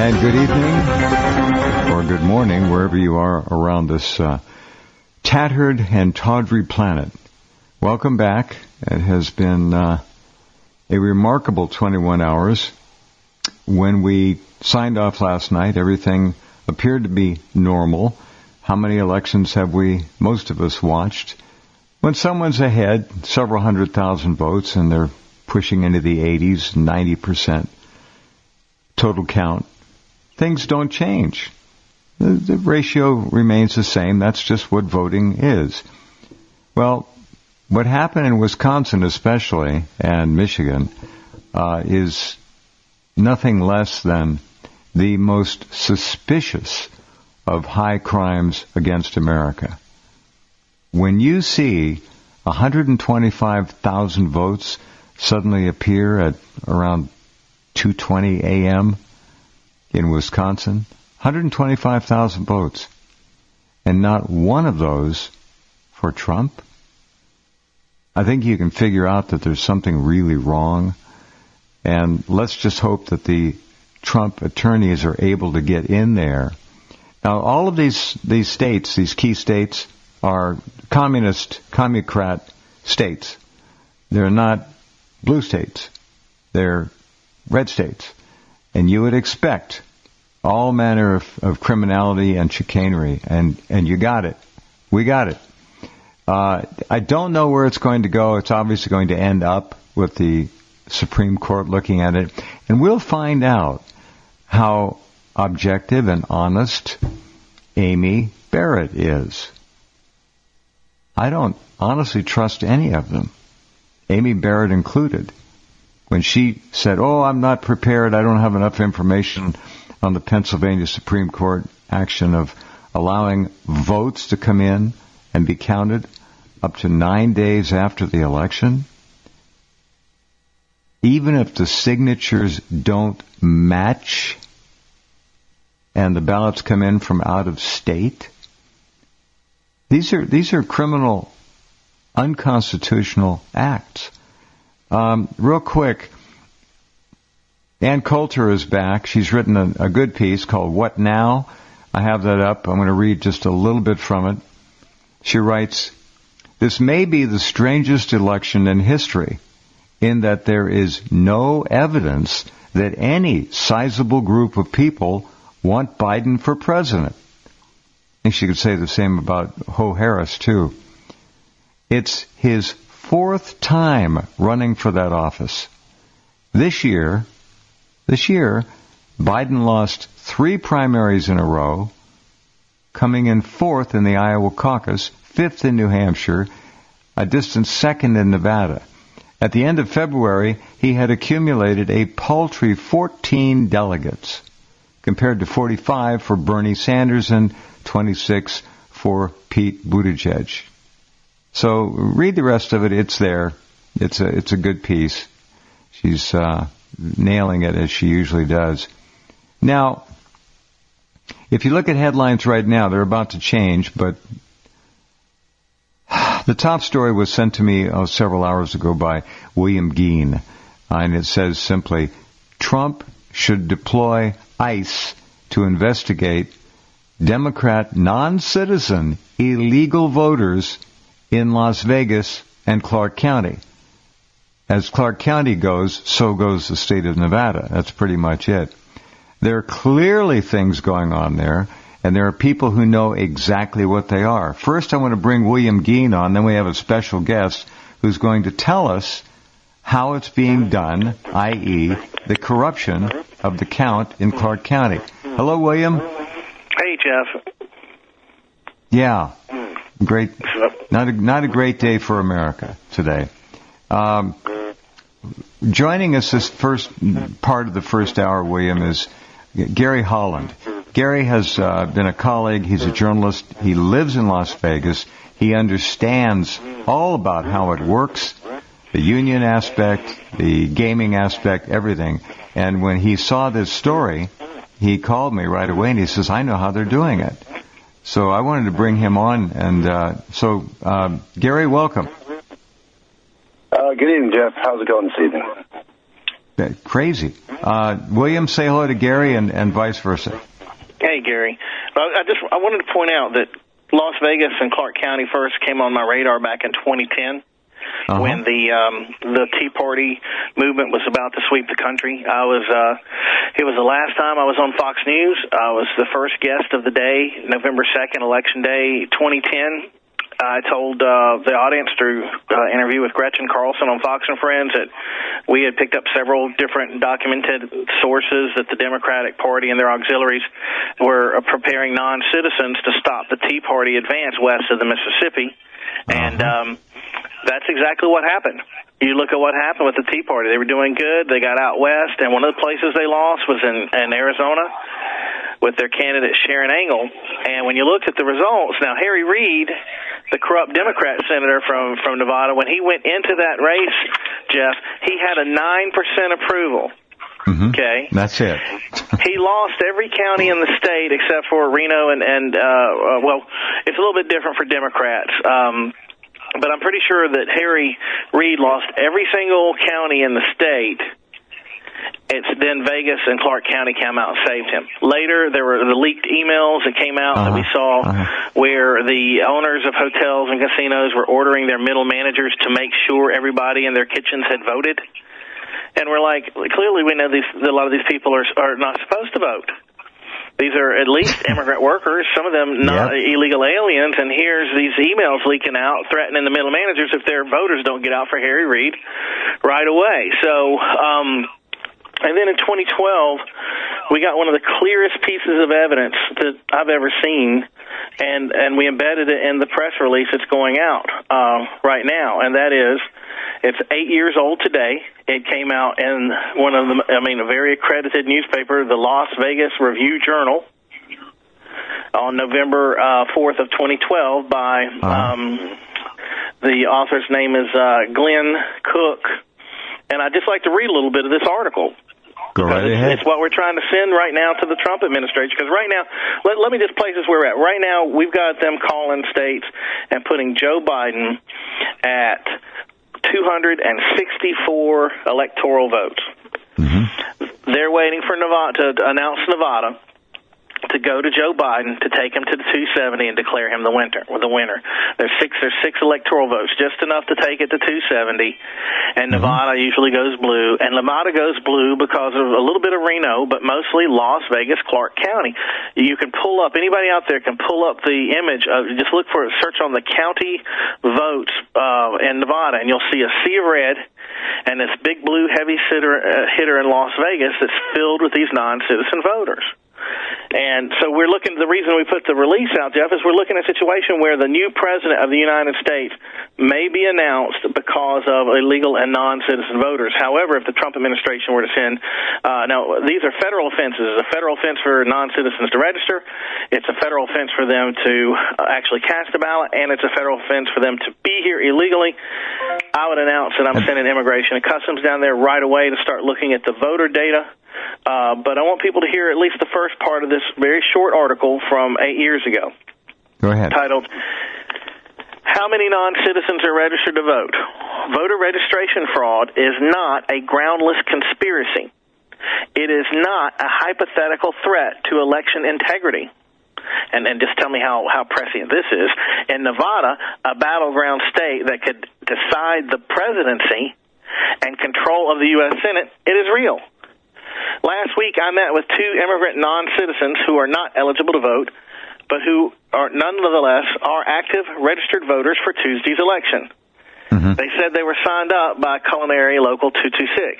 And good evening, or good morning, wherever you are around this tattered and tawdry planet. Welcome back. It has been a remarkable 21 hours. When we signed off last night, everything appeared to be normal. How many elections have most of us, watched? When someone's ahead, several 100,000 votes, and they're pushing into the 80s, 90% total count, things don't change. The ratio remains the same. That's just what voting is. Well, what happened in Wisconsin especially, and Michigan, is nothing less than the most suspicious of high crimes against America. When you see 125,000 votes suddenly appear at around 2:20 a.m. in Wisconsin, 125,000 votes, and not one of those for Trump, I think you can figure out that there's something really wrong. And let's just hope that the Trump attorneys are able to get in there. Now, all of these states, these key states, are commie-crat states. They're not blue states. They're red states. And you would expect all manner of criminality and chicanery, and you got it. We got it. I don't know where it's going to go. It's obviously going to end up with the Supreme Court looking at it, and we'll find out how objective and honest Amy Barrett is. I don't honestly trust any of them, Amy Barrett included. When she said, I'm not prepared, I don't have enough information on the Pennsylvania Supreme Court action of allowing votes to come in and be counted up to 9 days after the election, even if the signatures don't match and the ballots come in from out of state. These are criminal, unconstitutional acts. Real quick, Ann Coulter is back. She's written a good piece called What Now? I have that up. I'm going to read just a little bit from it. She writes, "This may be the strangest election in history, in that there is no evidence that any sizable group of people want Biden for president." I think she could say the same about Ho Harris, too. It's his fourth time running for that office. This year, Biden lost 3 primaries in a row, coming in 4th in the Iowa caucus, 5th in New Hampshire, a distant 2nd in Nevada. At the end of February, he had accumulated a paltry 14 delegates, compared to 45 for Bernie Sanders and 26 for Pete Buttigieg. So read the rest of it. It's there. It's a good piece. She's nailing it as she usually does. Now, if you look at headlines right now, they're about to change, but the top story was sent to me several hours ago by William Gheen, and it says simply, Trump should deploy ICE to investigate Democrat non-citizen illegal voters in Las Vegas and Clark County. As Clark County goes, so goes the state of Nevada. That's pretty much it. There are clearly things going on there, and there are people who know exactly what they are. First, I want to bring William Gheen on, then we have a special guest who's going to tell us how it's being done, i.e., the corruption of the count in Clark County. Hello, William. Hey, Jeff. Yeah, great. Not a great day for America today. Joining us this first part of the first hour, William, is Gary Holland. Gary has been a colleague. He's a journalist. He lives in Las Vegas. He understands all about how it works, the union aspect, the gaming aspect, everything. And when he saw this story, he called me right away and he says, I know how they're doing it. So I wanted to bring him on. And Gary, welcome. Good evening, Jeff. How's it going this evening? Crazy. William, say hello to Gary and vice versa. Hey, Gary. I wanted to point out that Las Vegas and Clark County first came on my radar back in 2010. When the Tea Party movement was about to sweep the country. It was the last time I was on Fox News. I was the first guest of the day, November 2nd, Election Day 2010. I told the audience through interview with Gretchen Carlson on Fox and Friends that we had picked up several different documented sources that the Democratic Party and their auxiliaries were preparing non-citizens to stop the Tea Party advance west of the Mississippi. And that's exactly what happened. You look at what happened with the Tea Party. They were doing good. They got out west, and one of the places they lost was in Arizona with their candidate Sharon Angle. And when you looked at the results, now Harry Reid, the corrupt Democrat senator from Nevada, when he went into that race, Jeff, he had a 9% approval. Okay, that's it. He lost every county in the state except for Reno and well, it's a little bit different for Democrats. But I'm pretty sure that Harry Reid lost every single county in the state. Then Vegas and Clark County came out and saved him. Later, there were the leaked emails that came out that we saw where the owners of hotels and casinos were ordering their middle managers to make sure everybody in their kitchens had voted. And we're like, clearly we know a lot of these people are not supposed to vote. These are at least immigrant workers, some of them not illegal aliens, and here's these emails leaking out threatening the middle managers if their voters don't get out for Harry Reid right away. So, and then in 2012, we got one of the clearest pieces of evidence that I've ever seen, and we embedded it in the press release that's going out right now, and that is, it's 8 years old today. It came out in a very accredited newspaper, the Las Vegas Review-Journal, on November 4th of 2012 by, the author's name is Glenn Cook. And I'd just like to read a little bit of this article. Go right ahead. It's what we're trying to send right now to the Trump administration. Because right now, let me just place us where we're at. Right now, we've got them calling states and putting Joe Biden at 264 electoral votes. They're waiting for Nevada to announce Nevada to go to Joe Biden to take him to the 270 and declare him the winner. There's six electoral votes, just enough to take it to 270. And Nevada usually goes blue, and Nevada goes blue because of a little bit of Reno, but mostly Las Vegas, Clark County. You can pull up, anybody out there can pull up the image of, just look for, search on the county votes in Nevada, and you'll see a sea of red and this big blue heavy hitter in Las Vegas that's filled with these non-citizen voters. And so we're looking, the reason we put the release out, Jeff, is we're looking at a situation where the new president of the United States may be announced because of illegal and non-citizen voters. However, if the Trump administration were to send, now these are federal offenses. It's a federal offense for non-citizens to register. It's a federal offense for them to actually cast a ballot, and it's a federal offense for them to be here illegally. I would announce that I'm sending Immigration and Customs down there right away to start looking at the voter data. But I want people to hear at least the first part of this very short article from 8 years ago. Go ahead. Titled, How Many Non-Citizens Are Registered to Vote? Voter registration fraud is not a groundless conspiracy. It is not a hypothetical threat to election integrity. And just tell me how prescient this is. In Nevada, a battleground state that could decide the presidency and control of the U.S. Senate, it is real. Last week, I met with two immigrant non-citizens who are not eligible to vote, but who are nonetheless are active registered voters for Tuesday's election. They said they were signed up by Culinary Local 226.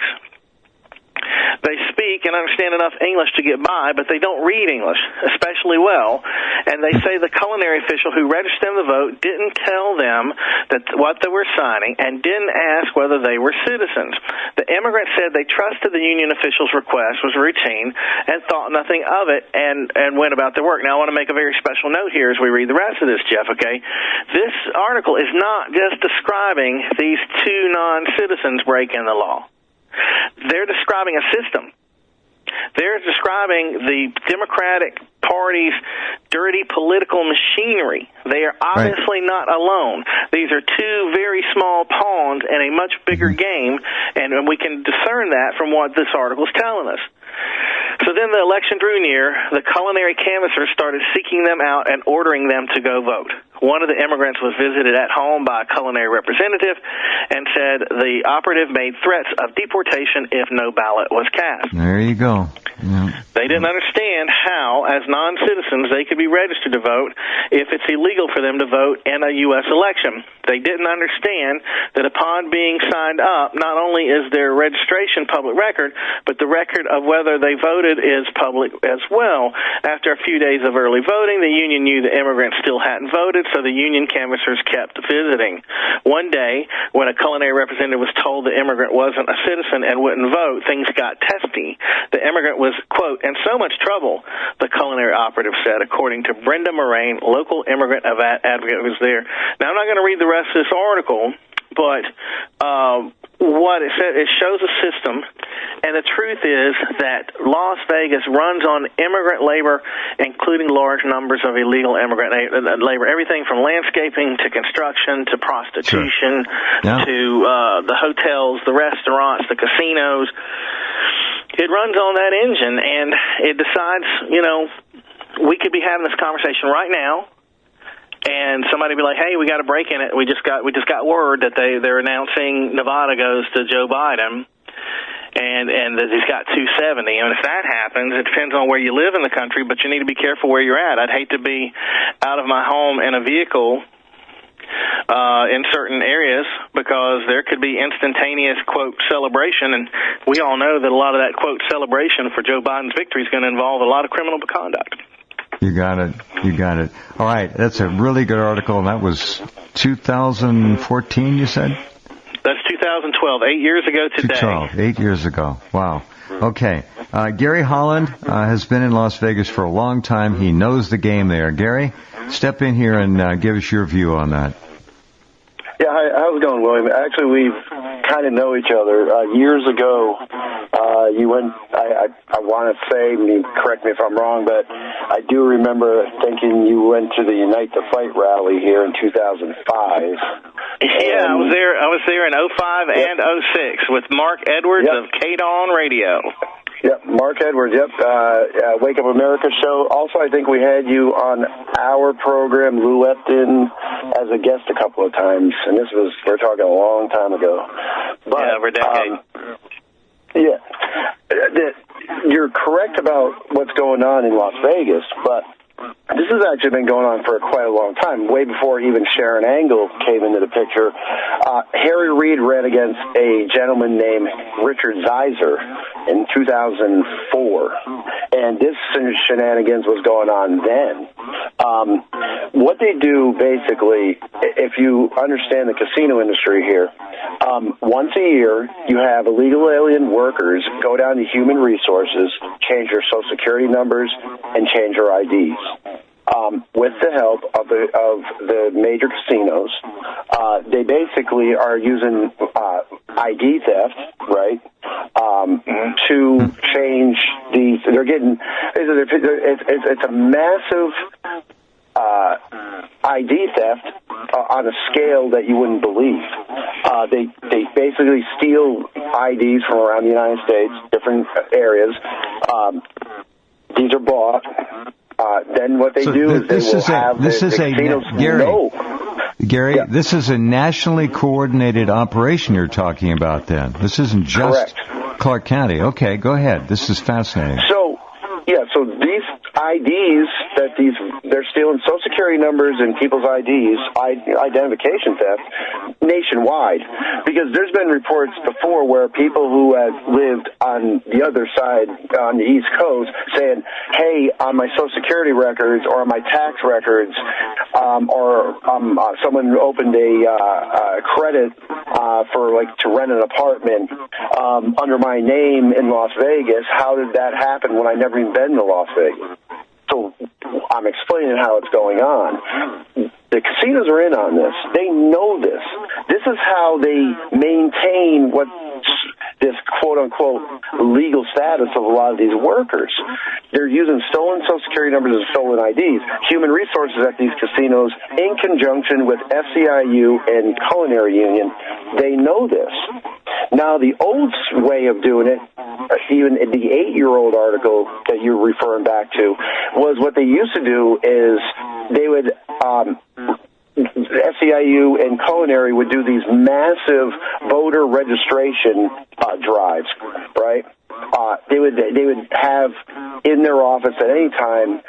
They speak and understand enough English to get by, but they don't read English especially well. And they say the culinary official who registered them to vote didn't tell them that what they were signing and didn't ask whether they were citizens. The immigrants said they trusted the union official's request was routine and thought nothing of it and went about their work. Now, I want to make a very special note here as we read the rest of this, Jeff, okay? This article is not just describing these two non-citizens breaking the law. They're describing a system. They're describing the Democratic Party's dirty political machinery. They are obviously not alone. These are two very small pawns in a much bigger game, and we can discern that from what this article is telling us. So then the election drew near. The culinary canvassers started seeking them out and ordering them to go vote. One of the immigrants was visited at home by a culinary representative and said the operative made threats of deportation if no ballot was cast. There you go. Yeah. They didn't understand how, as non-citizens, they could be registered to vote if it's illegal for them to vote in a U.S. election. They didn't understand that upon being signed up, not only is their registration public record, but the record of whether they voted is public as well. After a few days of early voting, the union knew the immigrants still hadn't voted, so the union canvassers kept visiting. One day, when a culinary representative was told the immigrant wasn't a citizen and wouldn't vote, things got testy. The immigrant was, quote, in so much trouble, the culinary operative said, according to Brenda Moraine, local immigrant advocate who was there. Now, I'm not going to read the rest of this article, but what it said, it shows a system, and the truth is that Las Vegas runs on immigrant labor, including large numbers of illegal immigrant labor, everything from landscaping to construction to prostitution to the hotels, the restaurants, the casinos. It runs on that engine, and it decides, we could be having this conversation right now, and somebody be like, "Hey, we got a break in it. We just got word that they're announcing Nevada goes to Joe Biden, and that he's got 270. And if that happens, it depends on where you live in the country, but you need to be careful where you're at. I'd hate to be out of my home in a vehicle in certain areas because there could be instantaneous, quote, celebration, and we all know that a lot of that, quote, celebration for Joe Biden's victory is going to involve a lot of criminal conduct." You got it. All right, that's a really good article, and that was 2014, you said? That's 2012, 8 years ago today. 2012, 8 years ago. Wow. Okay. Gary Holland has been in Las Vegas for a long time. He knows the game there. Gary, step in here and give us your view on that. Yeah, how's it going, William? Actually, we kind of know each other. Years ago, you went, I want to say, correct me if I'm wrong, but I do remember thinking you went to the Unite the Fight rally here in 2005. Yeah, I was there in 05 and 06 with Mark Edwards of KDON Radio. Yep, Mark Edwards, Wake Up America show. Also, I think we had you on our program, Lou Lepton, as a guest a couple of times, and we're talking a long time ago. But, over a decade. You're correct about what's going on in Las Vegas, but this has actually been going on for quite a long time, way before even Sharon Angle came into the picture. Harry Reid ran against a gentleman named Richard Zeiser in 2004, and this shenanigans was going on then. What they do, basically, if you understand the casino industry here, once a year you have illegal alien workers go down to human resources, change their social security numbers, and change their IDs. With the help of the major casinos, they basically are using ID theft, right, to change these. They're getting it's a massive ID theft on a scale that you wouldn't believe. They basically steal IDs from around the United States, different areas. These are bought. Then what they do is they will have the casinos know. Gary, this is a nationally coordinated operation you're talking about then. This isn't just Clark County. Okay, go ahead. This is fascinating. So these IDs that they're stealing social security numbers and people's IDs, identification theft, nationwide. Because there's been reports before where people who have lived on the other side, on the East Coast, saying, hey, on my social security records or on my tax records, someone opened a credit to rent an apartment under my name in Las Vegas. How did that happen when I never even been to Las Vegas? So I'm explaining how it's going on. The casinos are in on this. They know this. This is how they maintain what this quote-unquote legal status of a lot of these workers. They're using stolen Social Security numbers and stolen IDs. Human Resources at these casinos, in conjunction with SEIU and Culinary Union, they know this. Now, the old way of doing it, even in the 8-year-old article that you're referring back to, was what they used to do is they would SEIU and Culinary would do these massive voter registration drives, right? They would have in their office at any time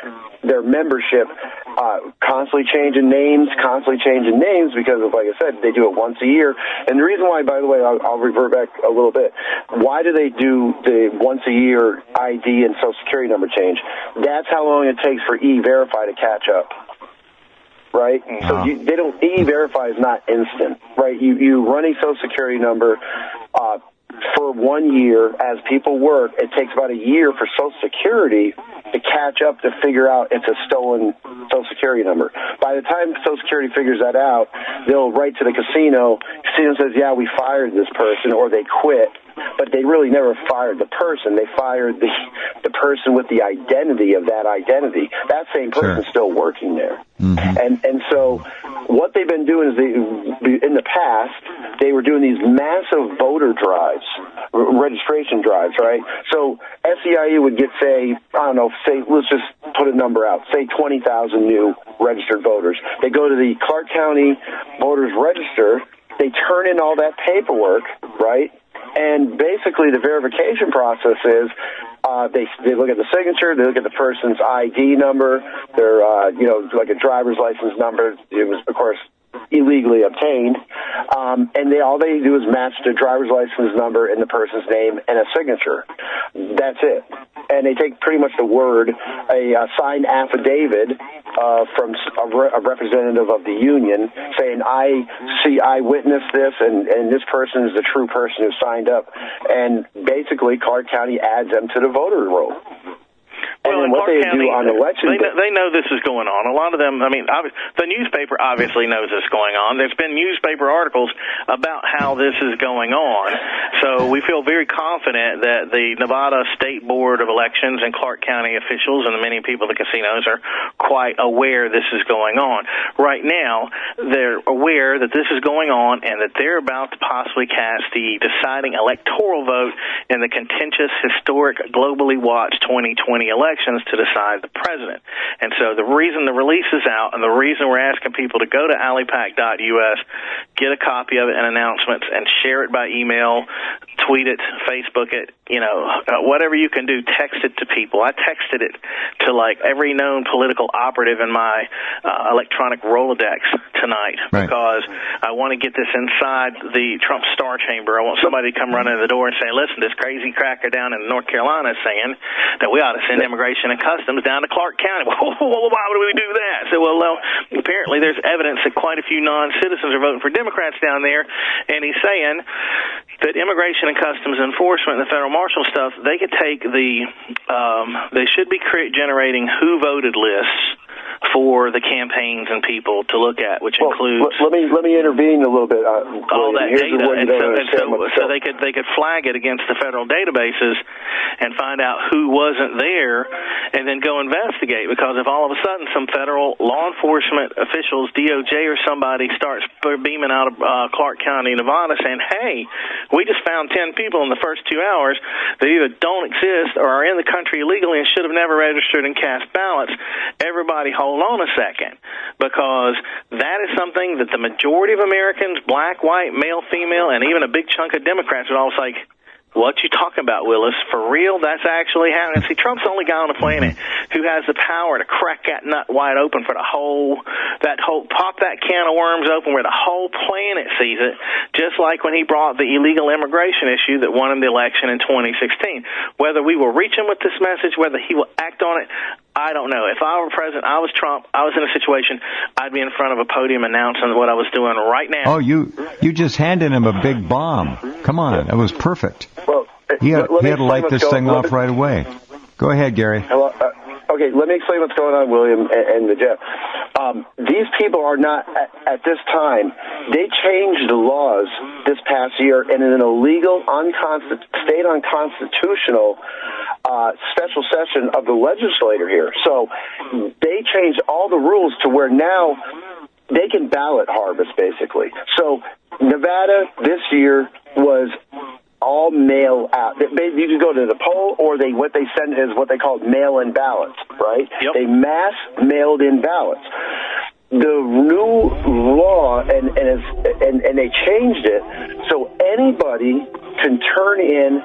their membership constantly changing names because of, like I said, they do it once a year. And the reason why, by the way, I'll revert back a little bit. Why do they do the once a year ID and Social Security number change? That's how long it takes for E-Verify to catch up. Right? So they don't, E-Verify is not instant, right? You run a Social Security number for 1 year. As people work, it takes about a year for Social Security to catch up to figure out it's a stolen Social Security number. By the time Social Security figures that out, they'll write to the casino. Casino says, yeah, we fired this person, or they quit. But they really never fired the person. They fired the person with the identity of that identity. That same person's still working there. Mm-hmm. And so what they've been doing is in the past, they were doing these massive voter drives, registration drives, right? So SEIU would get, let's just put a number out, say 20,000 new registered voters. They go to the Clark County Voters Register. They turn in all that paperwork, right? And basically the verification process is they look at the signature, they look at the person's ID number, their, like a driver's license number. It was, of course, illegally obtained. And all they do is match the driver's license number and the person's name and a signature. That's it. And they take pretty much the word, a signed affidavit from a representative of the union saying, I witnessed this, and this person is the true person who signed up. And basically, Clark County adds them to the voter roll. And well, then what they County, do on election day, they know this is going on. A lot of them, the newspaper obviously knows this is going on. There's been newspaper articles about how this is going on. So we feel very confident that the Nevada State Board of Elections and Clark County officials and the many people at the casinos are quite aware this is going on. Right now, they're aware that this is going on and that they're about to possibly cast the deciding electoral vote in the contentious, historic, globally watched 2020 elections to decide the president. And so the reason the release is out and the reason we're asking people to go to alipac.us, get a copy of it and announcements, and share it by email, tweet it, Facebook it, whatever you can do, text it to people. I texted it to every known political operative in my electronic Rolodex tonight because I want to get this inside the Trump Star Chamber. I want somebody to come running to the door and say, listen, this crazy cracker down in North Carolina is saying that we ought to send Immigration and Customs down to Clark County. Why would we do that? So, apparently there's evidence that quite a few non-citizens are voting for Democrats down there, and he's saying that Immigration and Customs Enforcement and the federal marshal stuff, they could take they should be generating who voted lists for the campaigns and people to look at, which includes. Let me intervene a little bit. All that data, so they could flag it against the federal databases and find out who wasn't there, and then go investigate. Because if all of a sudden some federal law enforcement officials, DOJ or somebody, starts beaming out of Clark County, Nevada, saying, "Hey, we just found 10 people in the first 2 hours that either don't exist or are in the country illegally and should have never registered and cast ballots," everybody hold on a second, because that is something that the majority of Americans, black, white, male, female, and even a big chunk of Democrats would all say, "What you talking about, Willis? For real? That's actually happening." See, Trump's the only guy on the planet who has the power to crack that nut wide open for pop that can of worms open where the whole planet sees it, just like when he brought the illegal immigration issue that won him the election in 2016. Whether we will reach him with this message, whether he will act on it, I don't know. If I were president, I was Trump, I was in a situation, I'd be in front of a podium announcing what I was doing right now. Oh, you just handed him a big bomb. Come on, that was perfect. Well, he had to light this thing off right away. Go ahead, Gary. Hello. Okay, let me explain what's going on, William and the Jeff. These people are not, at this time, they changed the laws this past year in an illegal, state unconstitutional special session of the legislature here. So they changed all the rules to where now they can ballot harvest, basically. So Nevada this year was all mail out. You can go to the poll, or what they send is what they call mail-in ballots, right? Yep. They mass mailed in ballots. The new law, and they changed it so anybody can turn in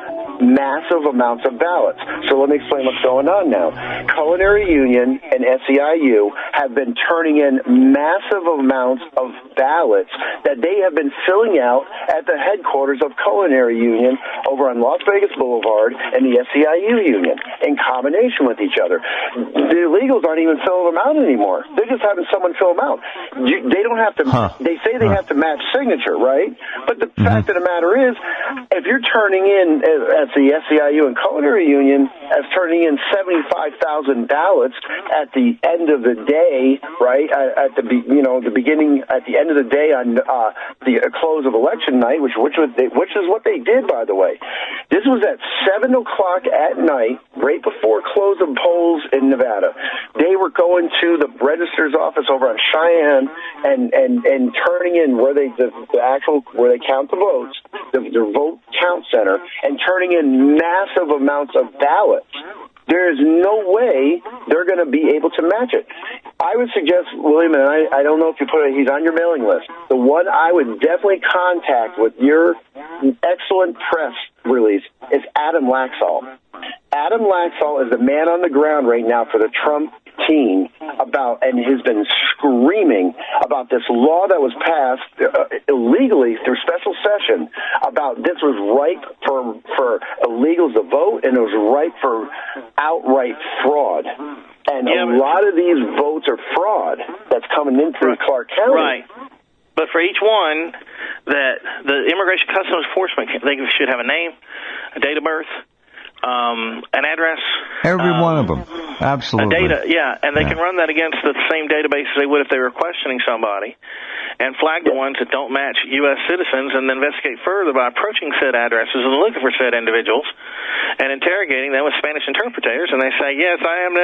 massive amounts of ballots. So let me explain what's going on now. Culinary Union and SEIU have been turning in massive amounts of ballots that they have been filling out at the headquarters of Culinary Union over on Las Vegas Boulevard and the SEIU Union in combination with each other. The illegals aren't even filling them out anymore. They're just having someone fill them out. They don't have to, they say they have to match signature, right? But the fact of the matter is, if you're turning in, as the SEIU and Culinary Union, as turning in 75,000 ballots at the end of the day, right? At the beginning, at the end of the day on the close of election night, which is what they did, by the way. This was at 7 o'clock at night, right before close of polls in Nevada. They were going to the registrar's office over on Cheyenne and turning in where they count the votes, the vote count center, and turning in massive amounts of ballots. There's no way they're going to be able to match it. I would suggest, William, and I don't know if you put it, he's on your mailing list. The one I would definitely contact with your excellent press release is Adam Laxalt. Adam Laxalt is the man on the ground right now for the Trump team and has been screaming about this law that was passed illegally through special session about this was ripe for illegals to vote, and it was ripe for outright fraud. And a lot of these votes are fraud that's coming in through Clark County. Right. But for each one, that the Immigration Customs Enforcement, they should have a name, a date of birth, an address. Every one of them. Absolutely. And they can run that against the same database as they would if they were questioning somebody, and flag the ones that don't match U.S. citizens, and then investigate further by approaching said addresses and looking for said individuals and interrogating them with Spanish interpreters. And they say, yes, I am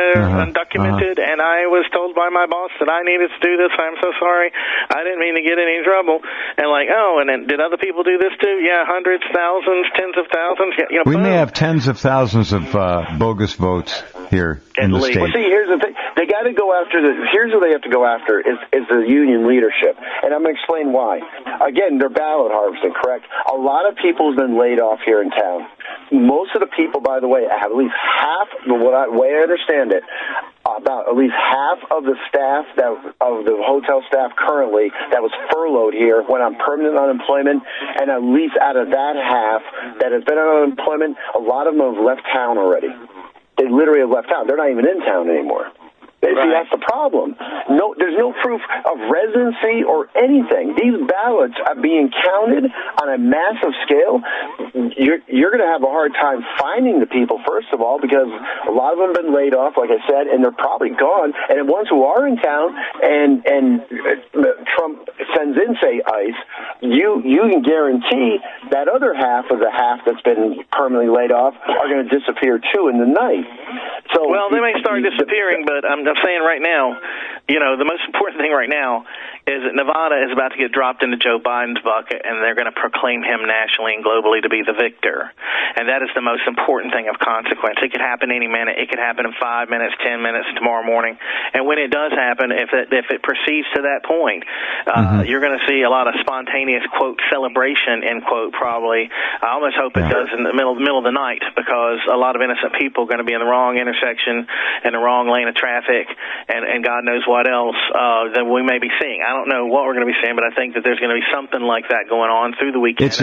undocumented, and I was told by my boss that I needed to do this. I'm so sorry. I didn't mean to get in any trouble. And and then did other people do this too? Yeah, hundreds, thousands, tens of thousands. We may have tens of thousands of bogus votes here in the state. Well, see, here's the thing. They got to go after here's what they have to go after is the union leadership. And I'm going to explain why. Again, they're ballot harvesting, correct? A lot of people have been laid off here in town. Most of the people, by the way, have at least half, the way I understand it, about at least half of the staff of the hotel staff currently that was furloughed here went on permanent unemployment, and at least out of that half that has been on unemployment, a lot of them have left town already. They literally have left town. They're not even in town anymore. See, that's the problem. No, there's no proof of residency or anything. These ballots are being counted on a massive scale. You're going to have a hard time finding the people, first of all, because a lot of them have been laid off, like I said, and they're probably gone. And the ones who are in town and Trump sends in, say, ICE, you can guarantee that other half of the half that's been permanently laid off are going to disappear, too, in the night. So, well, they may start disappearing, but I'm saying right now, the most important thing right now is that Nevada is about to get dropped into Joe Biden's bucket, and they're going to proclaim him nationally and globally to be the victor. And that is the most important thing of consequence. It could happen any minute. It could happen in 5 minutes, 10 minutes, tomorrow morning. And when it does happen, if it proceeds to that point, you're going to see a lot of spontaneous, quote, celebration, end quote, probably. I almost hope it does in the middle of the night, because a lot of innocent people are going to be in the wrong intersection, in the wrong lane of traffic, and God knows what else that we may be seeing. I don't know what we're going to be seeing, but I think that there's going to be something like that going on through the weekend.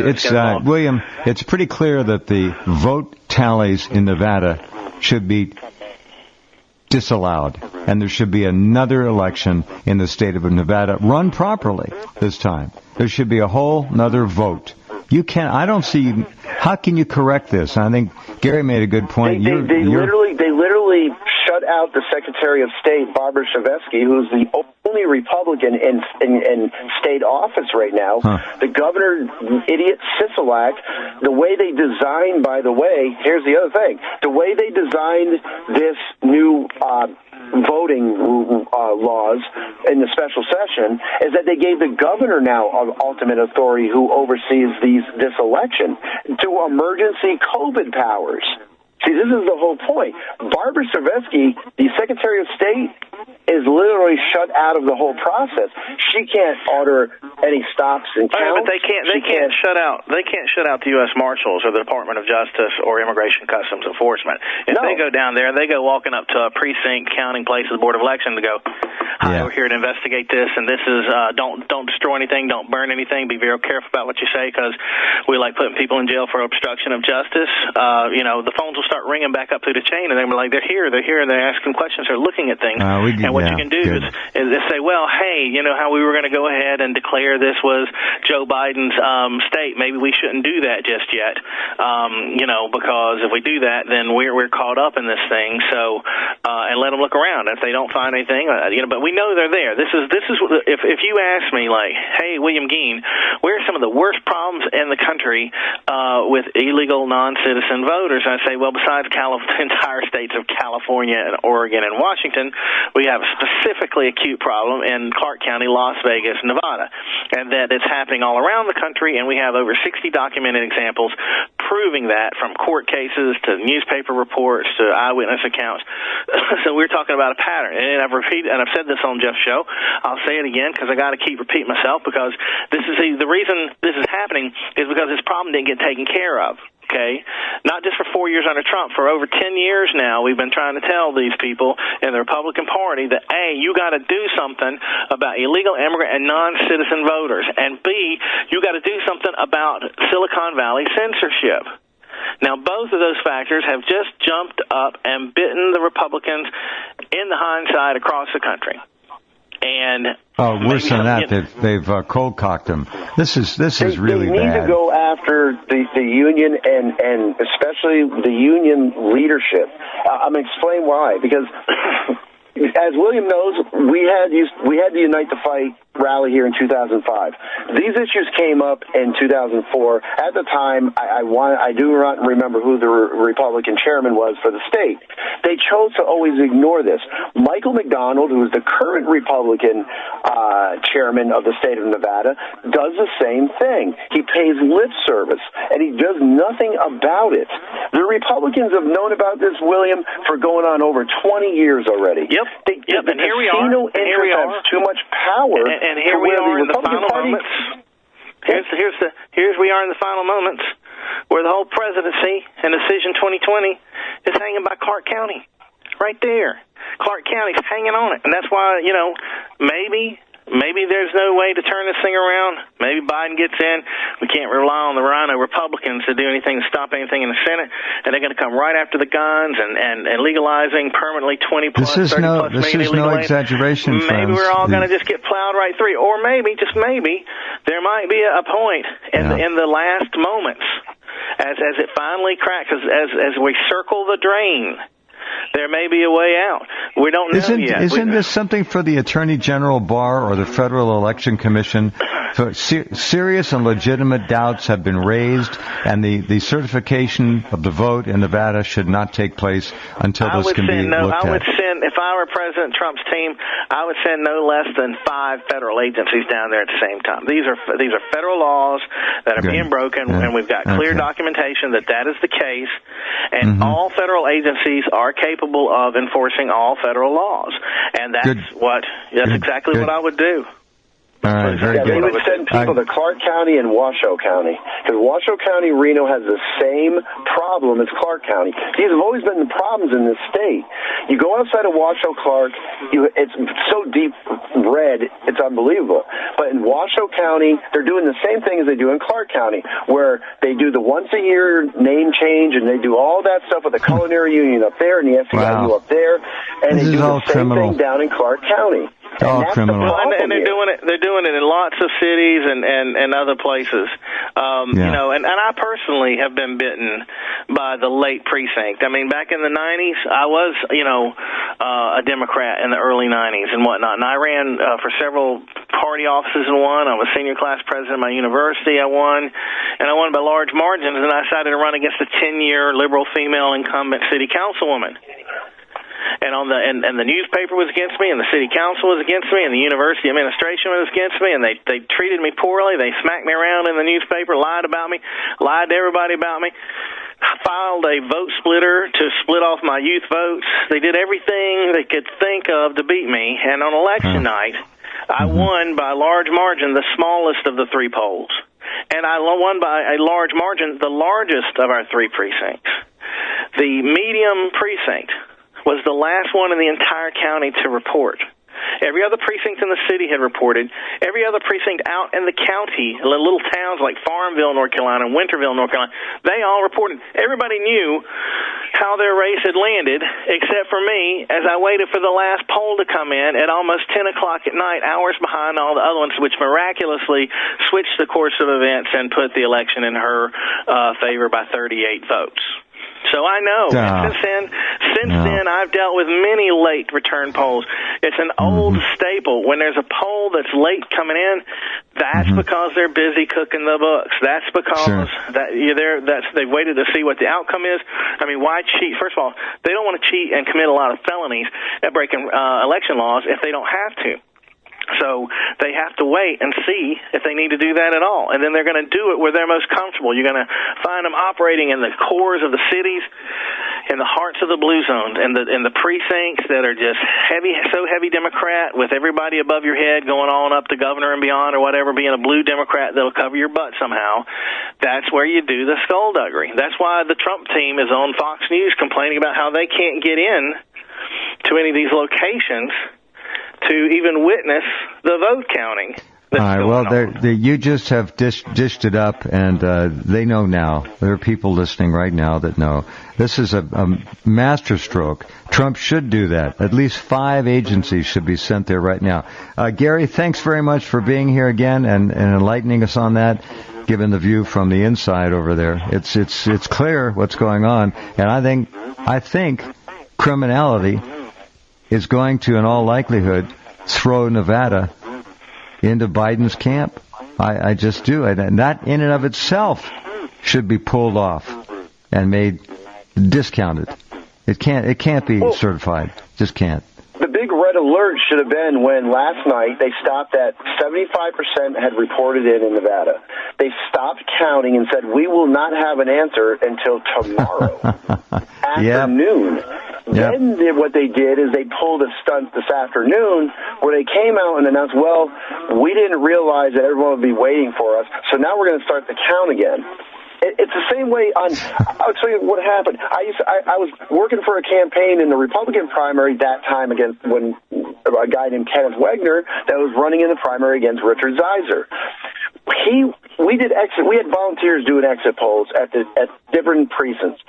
William, it's pretty clear that the vote tallies in Nevada should be disallowed, and there should be another election in the state of Nevada run properly this time. There should be a whole nother vote. I don't see, how can you correct this? I think Gary made a good point. They literally they literally shut out the Secretary of State, Barbara Shavetsky, who's the only Republican in state office right now. The governor, idiot Sisolak, the way they designed, by the way, here's the other thing, the way they designed this new voting laws in the special session is that they gave the governor now ultimate authority who oversees this election to emergency COVID powers. See, this is the whole point. Barbara Shavetsky, the Secretary of State, is literally shut out of the whole process. She can't order any stops and counts. But they can't shut out the U.S. Marshals or the Department of Justice or Immigration Customs Enforcement. If they go down there, they go walking up to a precinct counting place of the Board of Election to go, hi, we're here to investigate this, and this is don't destroy anything, don't burn anything, be very careful about what you say, because we like putting people in jail for obstruction of justice. The phones will start ringing back up through the chain, and they're like, they're here, and they're asking questions, they're looking at things. And what you can do is say, well, hey, how we were going to go ahead and declare this was Joe Biden's state. Maybe we shouldn't do that just yet, because if we do that, then we're caught up in this thing. So, and let them look around. If they don't find anything, but we know they're there. This is if you ask me, like, hey, William Gheen, where are some of the worst problems in the country with illegal non-citizen voters? And I say, well, besides the entire states of California and Oregon and Washington, we have a specifically acute problem in Clark County, Las Vegas, Nevada, and that it's happening all around the country, and we have over 60 documented examples proving that, from court cases to newspaper reports to eyewitness accounts. So we're talking about a pattern, and I've said this on Jeff's show. I'll say it again because I got to keep repeating myself, because the reason this is happening is because this problem didn't get taken care of. Okay, not just for 4 years under Trump, for over 10 years now, we've been trying to tell these people in the Republican Party that, A, you got to do something about illegal immigrant and non-citizen voters, and B, you got to do something about Silicon Valley censorship. Now, both of those factors have just jumped up and bitten the Republicans in the hindsight across the country. And worse than that, they've cold cocked them. This is really bad. They need to go after the union and especially the union leadership. I'm going to explain why. Because as William knows, we had the Unite the Fight rally here in 2005. These issues came up in 2004. At the time, I do not remember who the Republican chairman was for the state. They chose to always ignore this. Michael McDonald, who is the current Republican chairman of the state of Nevada, does the same thing. He pays lip service, and he does nothing about it. The Republicans have known about this, William, for going on over 20 years already. Yep. And here we are. Has too much power. And here we are in the final moments. Here's we are in the final moments where the whole presidency and Decision 2020 is hanging by Clark County, right there. Clark County's hanging on it, and that's why maybe there's no way to turn this thing around. Maybe Biden gets in. We can't rely on the Rhino Republicans to do anything to stop anything in the Senate, and they're going to come right after the guns and legalizing permanently 20 plus, 30 plus million illegal aliens. Exaggeration, maybe we're all going to just get plowed right through. Or maybe, just maybe, there might be a point in the last moments as it finally cracks, as we circle the drain. There may be a way out. We don't know yet. Isn't this something for the Attorney General Barr or the Federal Election Commission? So serious and legitimate doubts have been raised, and the certification of the vote in Nevada should not take place until this can be looked at. If I were President Trump's team, I would send no less than 5 federal agencies down there at the same time. These are federal laws that are being broken, and we've got clear documentation that is the case. And all federal agencies are capable of enforcing all federal laws, and that's exactly what I would do. All right, very good. They would send people to Clark County and Washoe County, because Washoe County, Reno has the same problem as Clark County. These have always been the problems in this state. You go outside of Washoe, Clark, it's so deep red, it's unbelievable. But in Washoe County, they're doing the same thing as they do in Clark County, where they do the once-a-year name change, and they do all that stuff with the Culinary Union up there and the SEIU up there, and they do the same thing down in Clark County. All criminal. And they're doing it. They're doing it in lots of cities and other places. You know, and I personally have been bitten by the late precinct. I mean, back in the 90s, I was, you know, a Democrat in the early 90s and whatnot, and I ran for several party offices and won. I was senior class president of my university. I won, and I won by large margins. And I decided to run against a 10-year liberal female incumbent city councilwoman. And and the newspaper was against me, and the city council was against me, and the university administration was against me, and they treated me poorly. They smacked me around in the newspaper, lied about me, lied to everybody about me. Filed a vote splitter to split off my youth votes. They did everything they could think of to beat me. And on election night, I won by a large margin, the smallest of the three polls. And I won by a large margin, the largest of our three precincts. The medium precinct was the last one in the entire county to report. Every other precinct in the city had reported. Every other precinct out in the county, little towns like Farmville, North Carolina, and Winterville, North Carolina, they all reported. Everybody knew how their race had landed, except for me, as I waited for the last poll to come in at almost 10 o'clock at night, hours behind all the other ones, which miraculously switched the course of events and put the election in her favor by 38 votes. So I know. Since then, I've dealt with many late return polls. It's an old staple. When there's a poll that's late coming in, that's because they're busy cooking the books. That's because they've waited to see what the outcome is. I mean, why cheat? First of all, they don't want to cheat and commit a lot of felonies at breaking election laws if they don't have to. So they have to wait and see if they need to do that at all. And then they're going to do it where they're most comfortable. You're going to find them operating in the cores of the cities, in the hearts of the blue zones, in the precincts that are just so heavy Democrat, with everybody above your head going on up to governor and beyond or whatever, being a blue Democrat that'll cover your butt somehow. That's where you do the skullduggery. That's why the Trump team is on Fox News complaining about how they can't get in to any of these locations to even witness the vote counting. All right, well, you just have dished it up, and they know now. There are people listening right now that know. This is a masterstroke. Trump should do that. At least 5 agencies should be sent there right now. Gary, thanks very much for being here again and enlightening us on that, given the view from the inside over there. It's clear what's going on, and I think criminality is going to, in all likelihood, throw Nevada into Biden's camp. I just do. And that in and of itself should be pulled off and made discounted. It can't be certified. Just can't. The big red alert should have been when last night they stopped at 75% had reported in Nevada. They stopped counting and said, we will not have an answer until tomorrow afternoon. Then what they did is they pulled a stunt this afternoon where they came out and announced, well, we didn't realize that everyone would be waiting for us, so now we're going to start the count again. It's the same way I'll tell you what happened. I was working for a campaign in the Republican primary that time against a guy named Kenneth Wagner that was running in the primary against Richard Zeiser. We had volunteers doing exit polls at different precincts,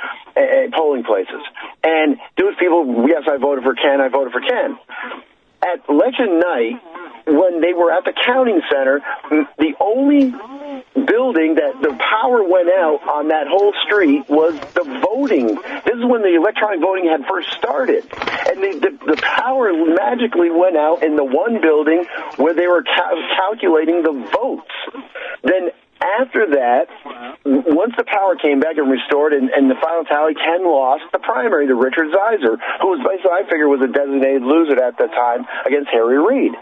polling places. And there was people, yes, I voted for Ken, I voted for Ken. At election night, when they were at the counting center, the only building that the power went out on that whole street was the voting. This is when the electronic voting had first started. And the power magically went out in the one building where they were calculating the votes. Then after that, once the power came back and restored, and the final tally, Ken lost the primary to Richard Zeiser, who was basically, I figure, was a designated loser at the time against Harry Reid.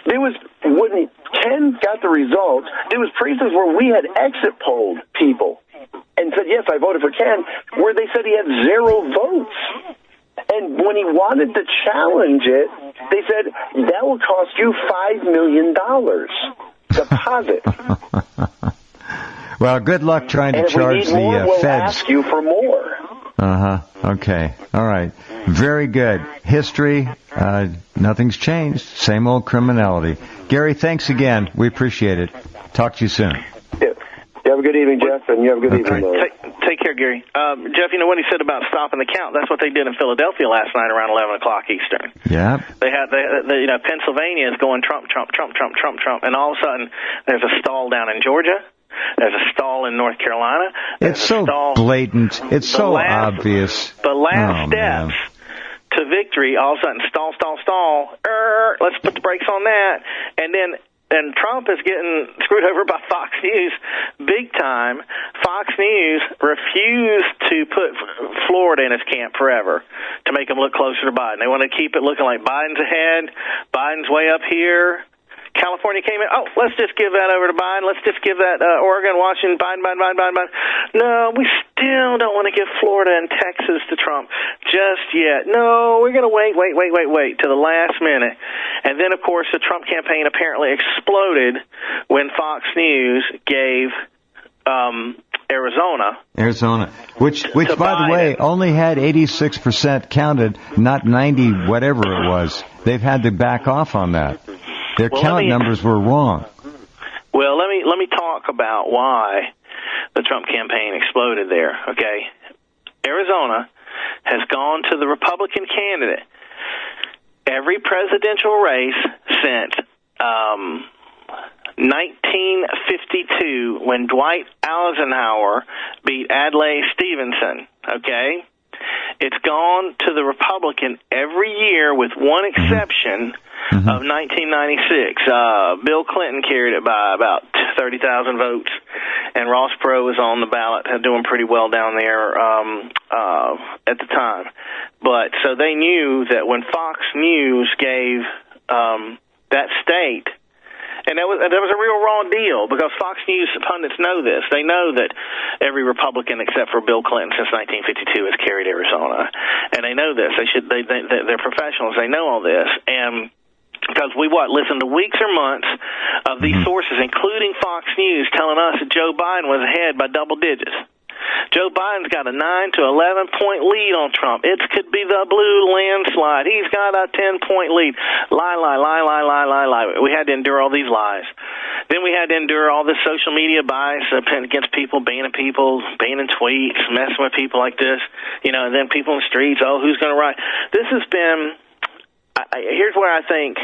When Ken got the results, there was precincts where we had exit polled people and said, yes, I voted for Ken, where they said he had 0 votes. And when he wanted to challenge it, they said, that will cost you $5 million. Deposit. Well, good luck trying to charge the we'll feds. Ask you for more. Okay. All right. Very good. History, nothing's changed. Same old criminality. Gary, thanks again. We appreciate it. Talk to you soon. Yeah. Have a good evening, Jeff, and you have a good evening. Take care, Gary. Jeff, you know what he said about stopping the count? That's what they did in Philadelphia last night around 11 o'clock Eastern. Yeah. Pennsylvania is going Trump, Trump, Trump, Trump, Trump, Trump, and all of a sudden there's a stall down in Georgia. There's a stall in North Carolina. It's so blatant. It's so obvious. The last steps to victory, all of a sudden, stall. Let's put the brakes on that. And Trump is getting screwed over by Fox News big time. Fox News refused to put Florida in his camp forever to make him look closer to Biden. They want to keep it looking like Biden's ahead, Biden's way up here. California came in, let's just give that over to Biden. Let's just give that Oregon, Washington, Biden. No, we still don't want to give Florida and Texas to Trump just yet. No, we're going to wait to the last minute. And then, of course, the Trump campaign apparently exploded when Fox News gave Arizona, which by Biden. the way, only had 86% counted, not 90 whatever it was. They've had to back off on that. Their count numbers were wrong. Well, let me talk about why the Trump campaign exploded there, okay? Arizona has gone to the Republican candidate. Every presidential race since 1952 when Dwight Eisenhower beat Adlai Stevenson, okay? It's gone to the Republican every year with one exception of 1996. Bill Clinton carried it by about 30,000 votes, and Ross Perot was on the ballot, doing pretty well down there at the time. But so they knew that when Fox News gave that state, and that was a real raw deal because Fox News pundits know this. They know that every Republican except for Bill Clinton since 1952 has carried Arizona, and they know this. They're professionals. They know all this, and because we listened to weeks or months of these sources, including Fox News, telling us that Joe Biden was ahead by double digits. Joe Biden's got a 9 to 11 point lead on Trump. It could be the blue landslide. He's got a 10-point lead. Lie. We had to endure all these lies. Then we had to endure all this social media bias against people, banning tweets, messing with people like this, and then people in the streets, who's going to write? This has been, here's where I think,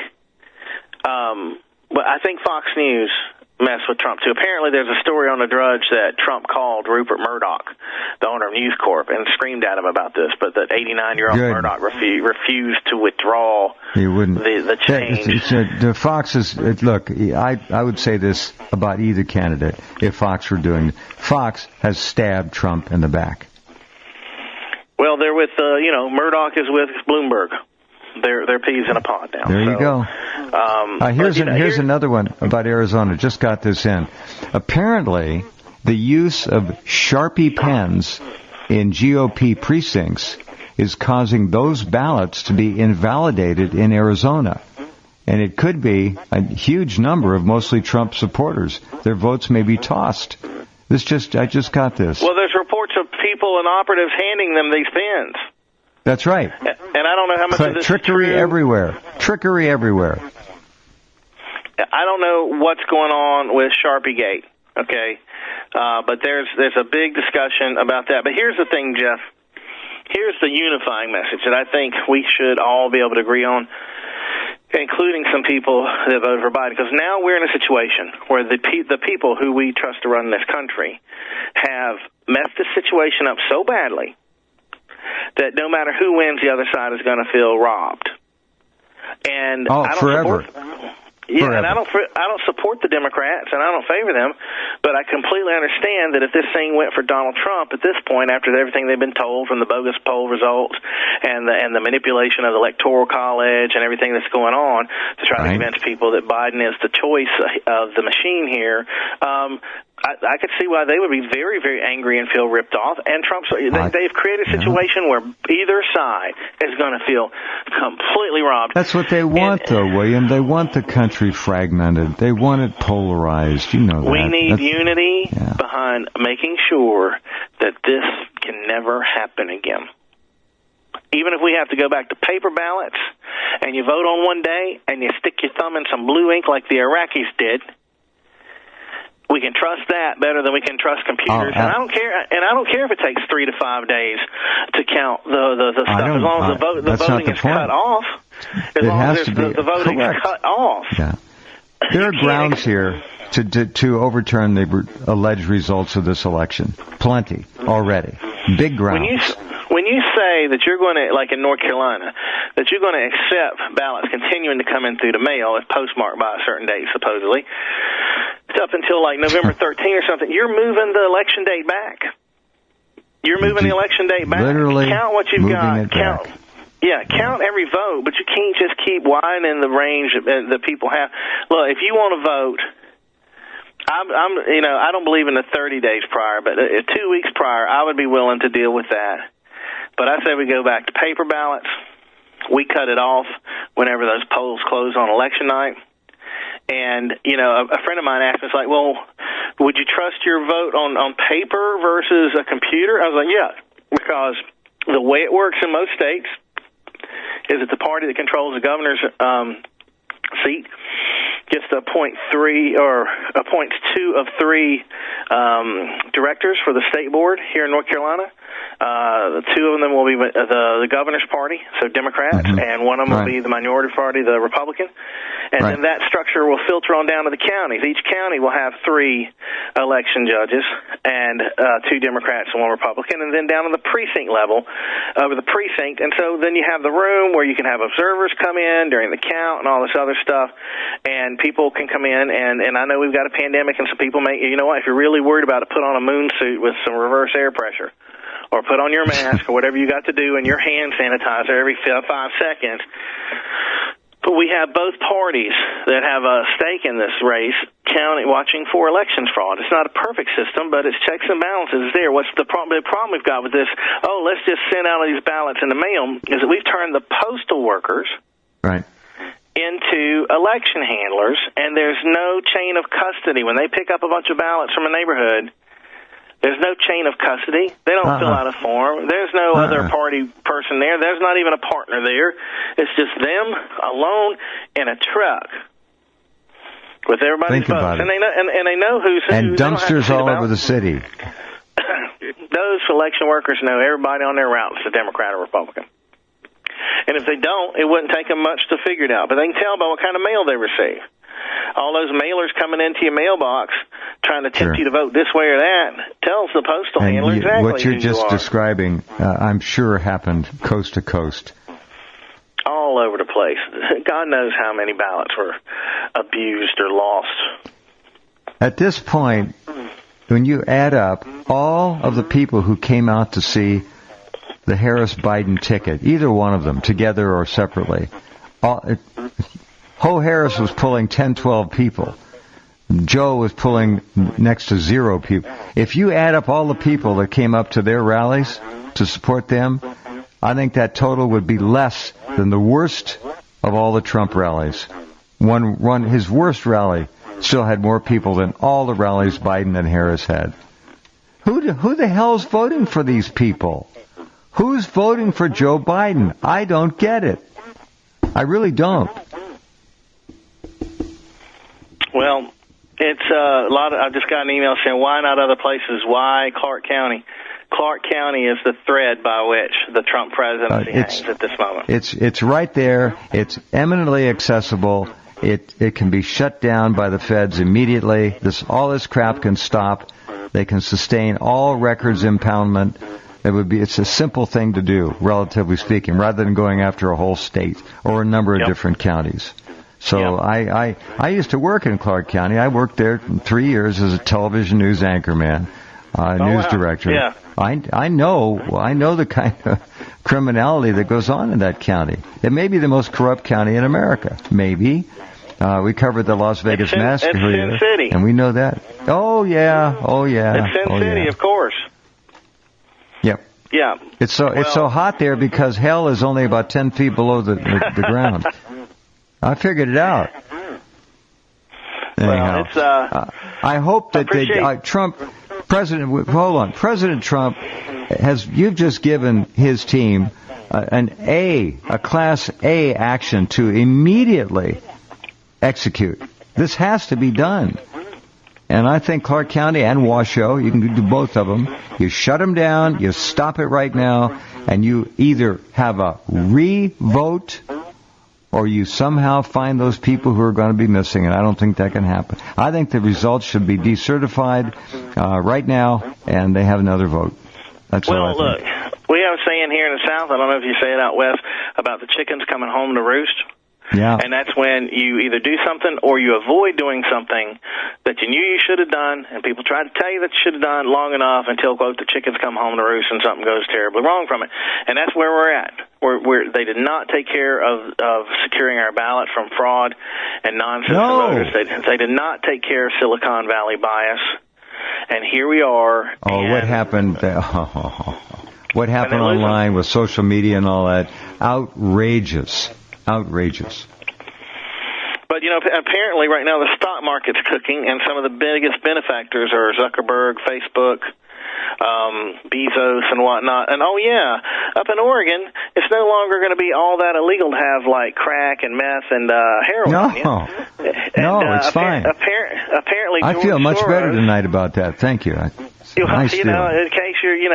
I think Fox News mess with Trump too. Apparently there's a story on the Drudge that Trump called Rupert Murdoch, the owner of News Corp, and screamed at him about this, but that 89-year-old Murdoch refused to withdraw the change. The Fox is, look, I would say this about either candidate if Fox were doing it. Fox has stabbed Trump in the back. Well, they're with, Murdoch is with Bloomberg. They're peas in a pod now. There you go. Here's another one about Arizona. Just got this in. Apparently, the use of Sharpie pens in GOP precincts is causing those ballots to be invalidated in Arizona. And it could be a huge number of mostly Trump supporters. Their votes may be tossed. I just got this. Well, there's reports of people and operatives handing them these pens. That's right. And I don't know how much of this trickery is true. Trickery everywhere. I don't know what's going on with Sharpiegate, okay? But there's a big discussion about that. But here's the thing, Jeff. Here's the unifying message that I think we should all be able to agree on, including some people that voted for Biden, because now we're in a situation where the people who we trust to run this country have messed the situation up so badly that no matter who wins, the other side is going to feel robbed. And I don't forever. And I don't support the Democrats, and I don't favor them, but I completely understand that if this thing went for Donald Trump at this point, after everything they've been told from the bogus poll results and the manipulation of the Electoral College and everything that's going on to try to convince people that Biden is the choice of the machine here, I could see why they would be very, very angry and feel ripped off. And they've created a situation where either side is going to feel completely robbed. That's what they want, though, William. They want the country fragmented. They want it polarized. You know that. We need unity behind making sure that this can never happen again. Even if we have to go back to paper ballots and you vote on one day and you stick your thumb in some blue ink like the Iraqis did, We can trust that better than we can trust computers. And I don't care if it takes 3 to 5 days to count the stuff. As long as the voting is cut off. As long as the voting is cut off. Yeah. There are grounds here to overturn the alleged results of this election. Plenty already. Big grounds. When you say that you're going to, like in North Carolina, that you're going to accept ballots continuing to come in through the mail if postmarked by a certain date, supposedly, up until like November 13 or something, you're moving the election date back. You're moving the election date back. Literally count what you've got. Count. Count every vote, but you can't just keep widening the range that people have. Look, if you want to vote, I don't believe in the 30 days prior, but 2 weeks prior, I would be willing to deal with that. But I say we go back to paper ballots. We cut it off whenever those polls close on election night. And, a friend of mine asked me, like, well, would you trust your vote on paper versus a computer? I was like, yeah, because the way it works in most states is that the party that controls the governor's seat gets to appoint 2 of 3 directors for the state board here in North Carolina. 2 of them will be the governor's party, so Democrats, and one of them will be the minority party, the Republican. And then that structure will filter on down to the counties. Each county will have 3 election judges and 2 Democrats and 1 Republican, and then down to the precinct level over the precinct. And so then you have the room where you can have observers come in during the count and all this other stuff, and people can come in. And I know we've got a pandemic, and some people may, if you're really worried about it, put on a moon suit with some reverse air pressure, or put on your mask, or whatever you got to do, and your hand sanitizer every 5 seconds. But we have both parties that have a stake in this race watching for elections fraud. It's not a perfect system, but it's checks and balances there. What's the problem? The problem we've got with this, let's just send out these ballots in the mail, is that we've turned the postal workers into election handlers, and there's no chain of custody. When they pick up a bunch of ballots from a neighborhood, there's no chain of custody. They don't fill out a form. There's no other party person there. There's not even a partner there. It's just them alone in a truck with everybody's votes. And they know who's who. And dumpsters all over the city. Those election workers know everybody on their route is a Democrat or Republican. And if they don't, it wouldn't take them much to figure it out. But they can tell by what kind of mail they receive. All those mailers coming into your mailbox trying to tempt you to vote this way or that tells the postal handler exactly what you're who just you are. describing, I'm sure happened coast to coast. All over the place. God knows how many ballots were abused or lost. At this point, when you add up all of the people who came out to see the Harris-Biden ticket, either one of them, together or separately, Ho Harris was pulling 10, 12 people. Joe was pulling next to 0 people. If you add up all the people that came up to their rallies to support them, I think that total would be less than the worst of all the Trump rallies. His worst rally still had more people than all the rallies Biden and Harris had. Who the hell's voting for these people? Who's voting for Joe Biden? I don't get it. I really don't. Well, it's a lot of. I just got an email saying, why not other places? Why Clark County? Clark County is the thread by which the Trump presidency hangs at this moment. It's right there. It's eminently accessible. It can be shut down by the feds immediately. All this crap can stop. They can sustain all records impoundment. It's a simple thing to do, relatively speaking, rather than going after a whole state or a number of different counties. So I used to work in Clark County. I worked there 3 years as a television news anchorman, news director. Yeah. I know the kind of criminality that goes on in that county. It may be the most corrupt county in America. Maybe. We covered the Las Vegas massacre here, Sin City. And we know that. Oh yeah. It's Sin City, of course. Yep. Yeah. It's so hot there because hell is only about 10 feet below the ground. I figured it out. Anyhow, well, I hope that President Trump you've just given his team a Class A action to immediately execute. This has to be done. And I think Clark County and Washoe, you can do both of them. You shut them down, you stop it right now, and you either have a re-vote or you somehow find those people who are going to be missing, and I don't think that can happen. I think the results should be decertified right now, and they have another vote. That's all I think. Look, we have a saying here in the South, I don't know if you say it out west, about the chickens coming home to roost. Yeah. And that's when you either do something or you avoid doing something that you knew you should have done, and people try to tell you that you should have done long enough until, quote, the chickens come home to roost and something goes terribly wrong from it. And that's where we're at. They did not take care of securing our ballot from fraud and non-citizen voters. They did not take care of Silicon Valley bias. And here we are. Oh, what happened? What happened online with social media and all that? Outrageous. Outrageous. But, apparently right now the stock market's cooking, and some of the biggest benefactors are Zuckerberg, Facebook, Bezos, and whatnot. And, up in Oregon, it's no longer going to be all that illegal to have, like, crack and meth and heroin. No, it's fine. Apparently, I feel much better tonight about that. Thank you. Nice in case we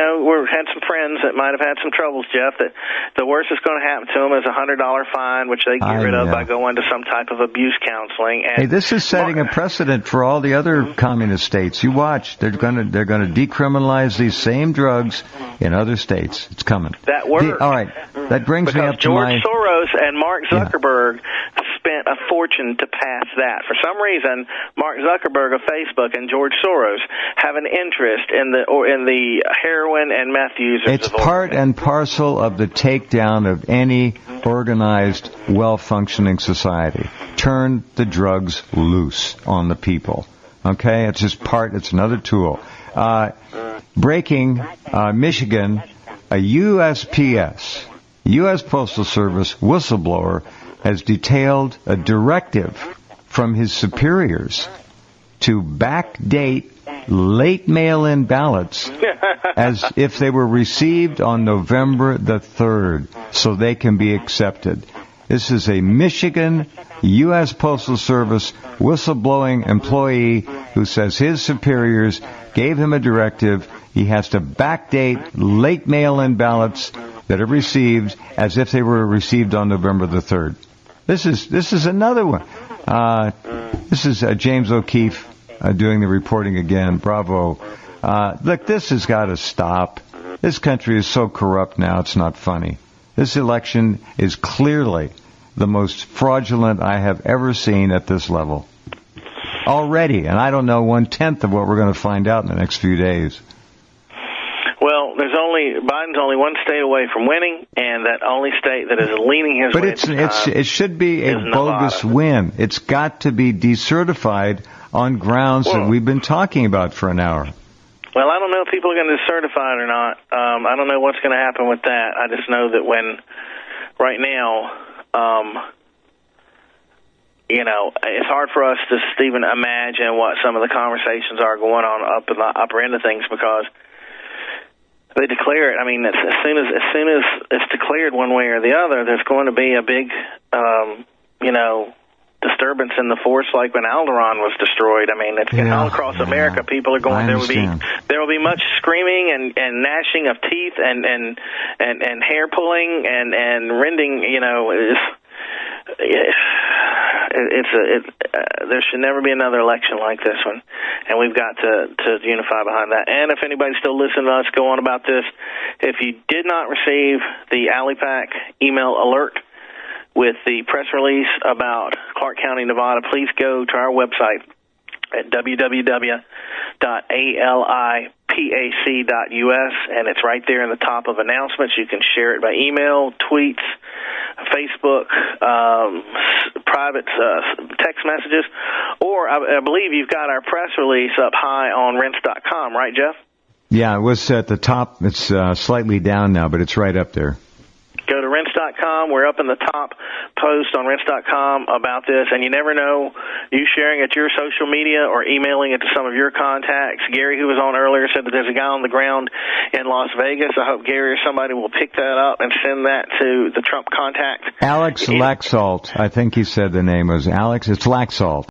had some friends that might have had some troubles, Jeff, that the worst that's going to happen to them is a $100 fine, which they get rid of by going to some type of abuse counseling. And hey, this is setting a precedent for all the other communist states. You watch; they're going to decriminalize these same drugs in other states. It's coming. That works. All right, that brings me up to George Soros and Mark Zuckerberg spent a fortune to pass that. For some reason, Mark Zuckerberg of Facebook and George Soros have an interest in the heroin and meth users. It's part and parcel of the takedown of any organized, well-functioning society. Turn the drugs loose on the people. Okay? It's just it's another tool. Breaking, Michigan, a USPS, U.S. Postal Service whistleblower has detailed a directive from his superiors to backdate late mail-in ballots as if they were received on November the 3rd so they can be accepted. This is a Michigan U.S. Postal Service whistleblowing employee who says his superiors gave him a directive. He has to backdate late mail-in ballots that are received as if they were received on November the 3rd. This is another one. This is James O'Keefe doing the reporting again. Bravo. Look, this has got to stop. This country is so corrupt now, it's not funny. This election is clearly the most fraudulent I have ever seen at this level. Already, and I don't know 1/10 of what we're going to find out in the next few days. Well, Biden's only one state away from winning, and that only state that is leaning his way. But it should be a bogus win. It's got to be decertified on grounds that we've been talking about for an hour. Well, I don't know if people are going to decertify it or not. I don't know what's going to happen with that. I just know that right now, it's hard for us to even imagine what some of the conversations are going on up in the upper end of things, because they declare it. I mean, as soon as it's declared one way or the other, there's going to be a big, disturbance in the force, like when Alderaan was destroyed. I mean, it's all across America. People are going. There will be much screaming and gnashing of teeth and hair pulling and rending. There should never be another election like this one, and we've got to unify behind that. And if anybody's still listening to us go on about this, if you did not receive the AliPac email alert with the press release about Clark County, Nevada, please go to our website at www.alipac.us, and it's right there in the top of announcements. You can share it by email, tweets, Facebook, private text messages, or I believe you've got our press release up high on Rense.com, right, Jeff? Yeah, it was at the top. It's slightly down now, but it's right up there. Go to Rense.com. We're up in the top post on Rense.com about this, and you never know, you sharing it to your social media or emailing it to some of your contacts. Gary, who was on earlier, said that there's a guy on the ground in Las Vegas. I hope Gary or somebody will pick that up and send that to the Trump contact. Alex Laxalt. I think he said the name was Alex. It's Laxalt.